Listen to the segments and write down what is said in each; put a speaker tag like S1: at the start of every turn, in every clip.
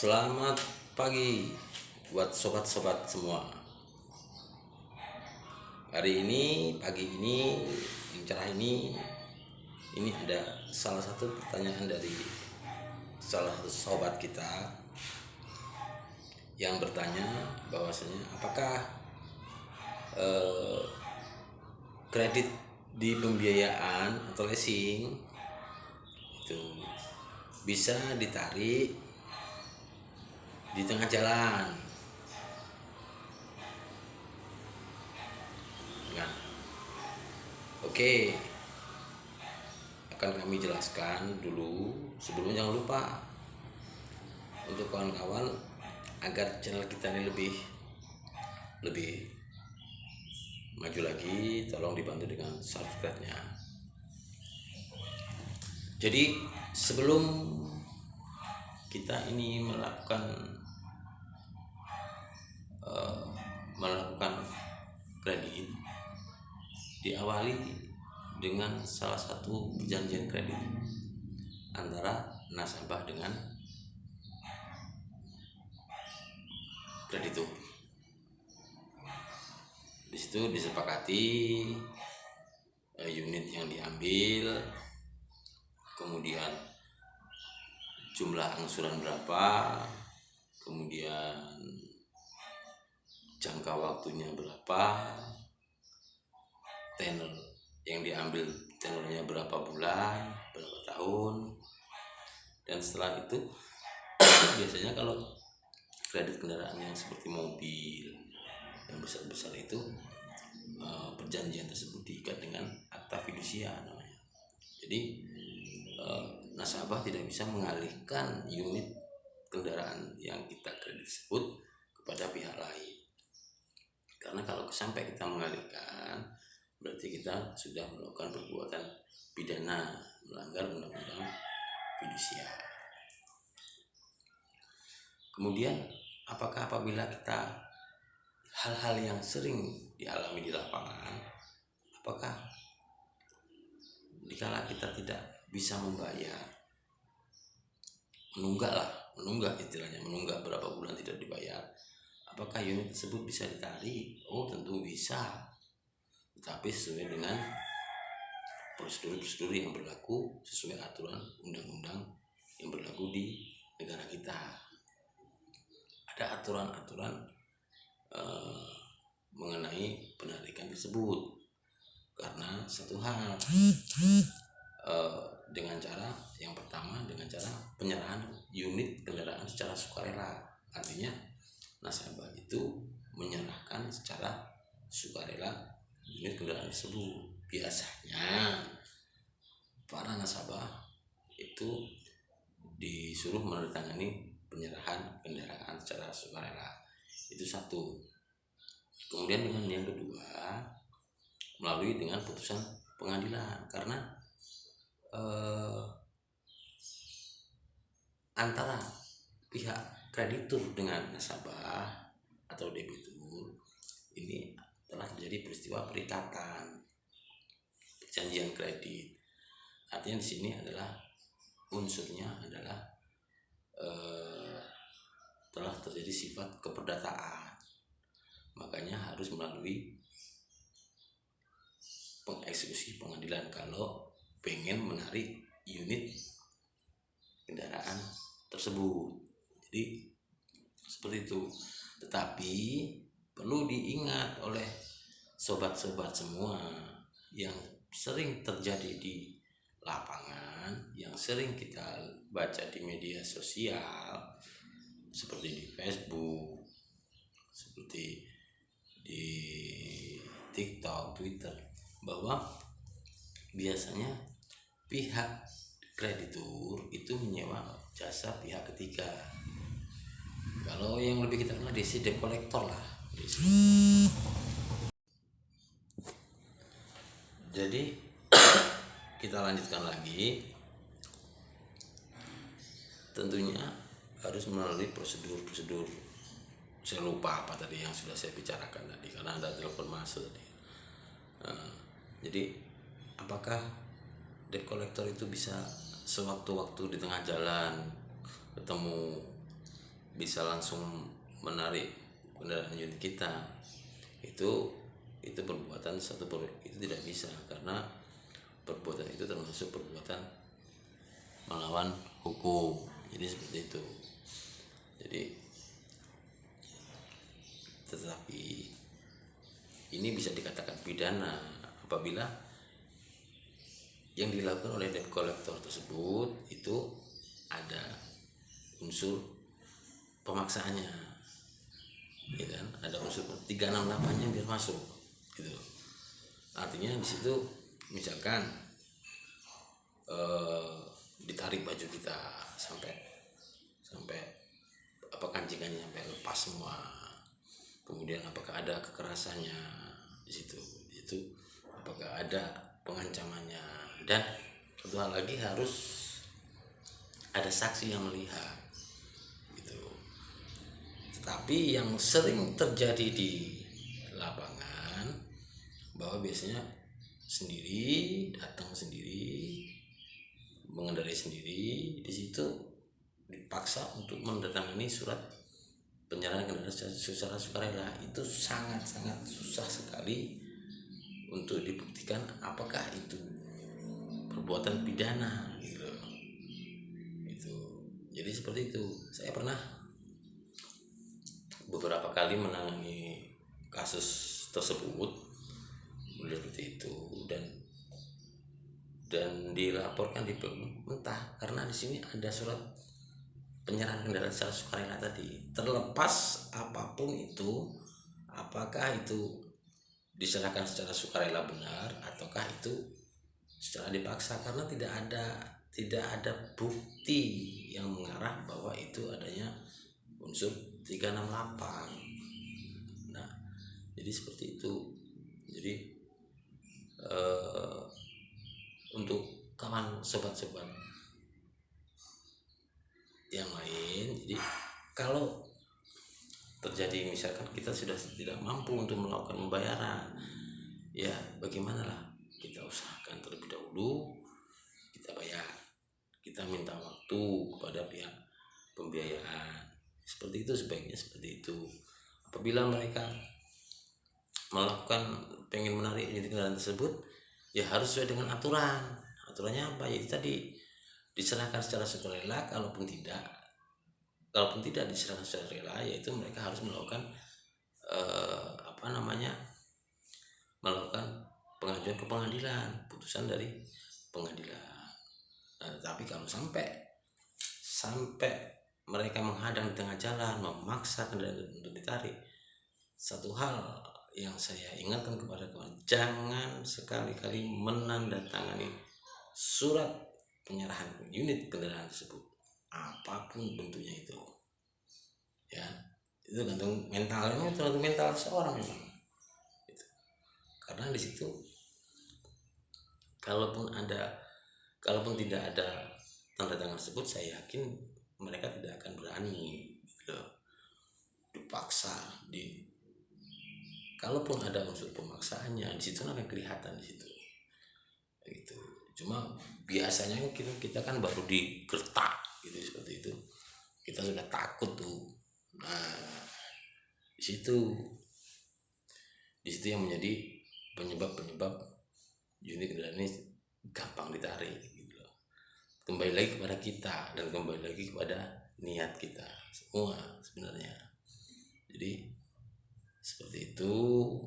S1: Selamat pagi buat sobat-sobat semua. Hari ini, pagi ini, yang cerah ini ada salah satu pertanyaan dari salah satu sobat kita yang bertanya bahwasanya apakah kredit di pembiayaan atau leasing itu bisa ditarik di tengah jalan. Nah, oke, akan kami jelaskan dulu. Sebelumnya jangan lupa untuk kawan-kawan agar channel kita ini lebih maju lagi, tolong dibantu dengan subscribe-nya. Jadi sebelum kita ini melakukan kredit, diawali dengan salah satu perjanjian kredit antara nasabah dengan kreditur. Di situ disepakati unit yang diambil, kemudian jumlah angsuran berapa, kemudian jangka waktunya berapa, tenor yang diambil tenornya berapa bulan, berapa tahun. Dan setelah itu biasanya kalau kredit kendaraan yang seperti mobil yang besar-besar itu perjanjian tersebut diikat dengan akta fidusia namanya. Jadi nasabah tidak bisa mengalihkan unit kendaraan yang kita kredit tersebut kepada pihak lain, karena kalau sampai kita mengalihkan berarti kita sudah melakukan perbuatan pidana, melanggar undang-undang fidusia. Kemudian apakah apabila kita hal-hal yang sering dialami di lapangan, apakah dikala kita tidak bisa membayar, menunggak istilahnya, menunggak berapa bulan tidak dibayar, apakah unit tersebut bisa ditarik? Oh, tentu bisa, tetapi sesuai dengan prosedur-prosedur yang berlaku sesuai aturan undang-undang yang berlaku di negara kita. Ada aturan-aturan mengenai penarikan tersebut, karena satu hal, dengan cara yang pertama, dengan cara penyerahan unit kendaraan secara sukarela. Artinya nasabah itu menyerahkan secara sukarela unit kendaraan tersebut. Biasanya para nasabah itu disuruh menandatangani penyerahan kendaraan secara sukarela. Itu satu. Kemudian dengan yang kedua, melalui dengan putusan pengadilan, karena antara pihak kreditur dengan nasabah atau debitur ini telah terjadi peristiwa perikatan perjanjian kredit. Artinya di sini adalah unsurnya adalah telah terjadi sifat keperdataan, makanya harus melalui pengeksekusi pengadilan kalau pengen menarik unit kendaraan tersebut. Jadi seperti itu. Tetapi perlu diingat oleh sobat-sobat semua yang sering terjadi di lapangan, yang sering kita baca di media sosial seperti di Facebook, seperti di TikTok, Twitter, bahwa biasanya pihak kreditur itu menyewa jasa pihak ketiga. Kalau yang lebih kita kenal debt collector lah. Jadi kita lanjutkan lagi. Tentunya harus melalui prosedur. Saya lupa apa tadi yang sudah saya bicarakan tadi karena ada telepon masuk tadi. Jadi apakah debt collector itu bisa sewaktu-waktu di tengah jalan ketemu bisa langsung menarik kendaraan unit kita, itu perbuatan itu tidak bisa, karena perbuatan itu termasuk perbuatan melawan hukum. Jadi seperti itu. Jadi tetapi ini bisa dikatakan pidana apabila yang dilakukan oleh debt collector tersebut itu ada unsur pemaksaannya, ya kan? Ada unsur 368-nya biar masuk, gitu. Artinya di situ misalkan ditarik baju kita sampai apa kancingannya sampai lepas semua, kemudian apakah ada kekerasannya di situ, apakah ada pengancamannya, dan satu hal lagi harus ada saksi yang melihat gitu. Tetapi yang sering terjadi di lapangan bahwa biasanya sendiri, datang sendiri, mengendarai sendiri, di situ dipaksa untuk menandatangani surat penyerahan kendaraan secara sukarela. Itu sangat-sangat susah sekali untuk dibuktikan apakah itu perbuatan pidana gitu. Itu jadi seperti itu. Saya pernah beberapa kali menangani kasus tersebut seperti itu, dan dilaporkan di pemerintah karena di sini ada surat penyerahan kendaraan secara sukarela tadi. Terlepas apapun itu, apakah itu diserahkan secara sukarela benar ataukah itu secara dipaksa, karena tidak ada bukti yang mengarah bahwa itu adanya unsur 368. Nah, jadi seperti itu. Jadi untuk kawan sobat-sobat yang lain, jadi kalau terjadi misalkan kita sudah tidak mampu untuk melakukan pembayaran, ya bagaimana lah, kita usahakan terlebih dahulu kita bayar, kita minta waktu kepada pihak pembiayaan, seperti itu, sebaiknya seperti itu. Apabila mereka melakukan pengen menarik unit kendaraan tersebut, ya harus sesuai dengan aturannya apa, ya tadi diserahkan secara sukarela. Kalaupun tidak diserahkan secara rela, yaitu mereka harus melakukan melakukan pengajuan ke pengadilan, putusan dari pengadilan. Nah, tapi kalau sampai mereka menghadang di tengah jalan, memaksa kendaraan untuk ditarik, satu hal yang saya ingatkan kepada kawan, jangan sekali-kali menandatangani surat penyerahan unit kendaraan tersebut, apapun bentuknya itu. Ya, itu tergantung mental seorang memang. Karena di situ kalaupun tidak ada tanda tangan tersebut, saya yakin mereka tidak akan berani gitu, dipaksa. Kalaupun ada unsur pemaksaannya, di situ akan kelihatan di situ. Gitu. Cuma biasanya kita kan baru digertak gitu, seperti itu, kita sudah takut tuh. Nah, di situ yang menjadi penyebab unit kendaraan ini gampang ditarik gitu loh. Kembali lagi kepada kita dan kembali lagi kepada niat kita semua sebenarnya. Jadi seperti itu,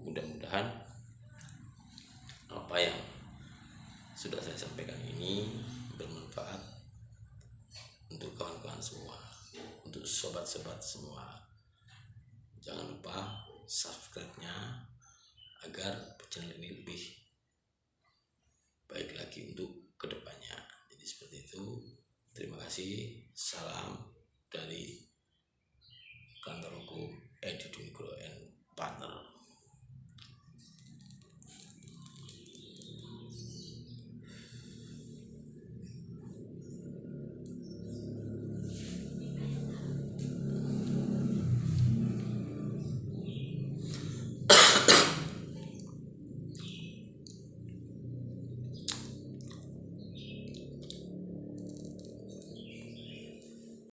S1: mudah-mudahan apa yang sudah saya sampaikan ini bermanfaat untuk kawan-kawan semua, untuk sobat-sobat semua. Jangan lupa subscribe-nya agar channel ini lebih baik lagi untuk kedepannya. Jadi seperti itu. Terima kasih. Salam dari kantor hukum Edi Dunigro & Partner.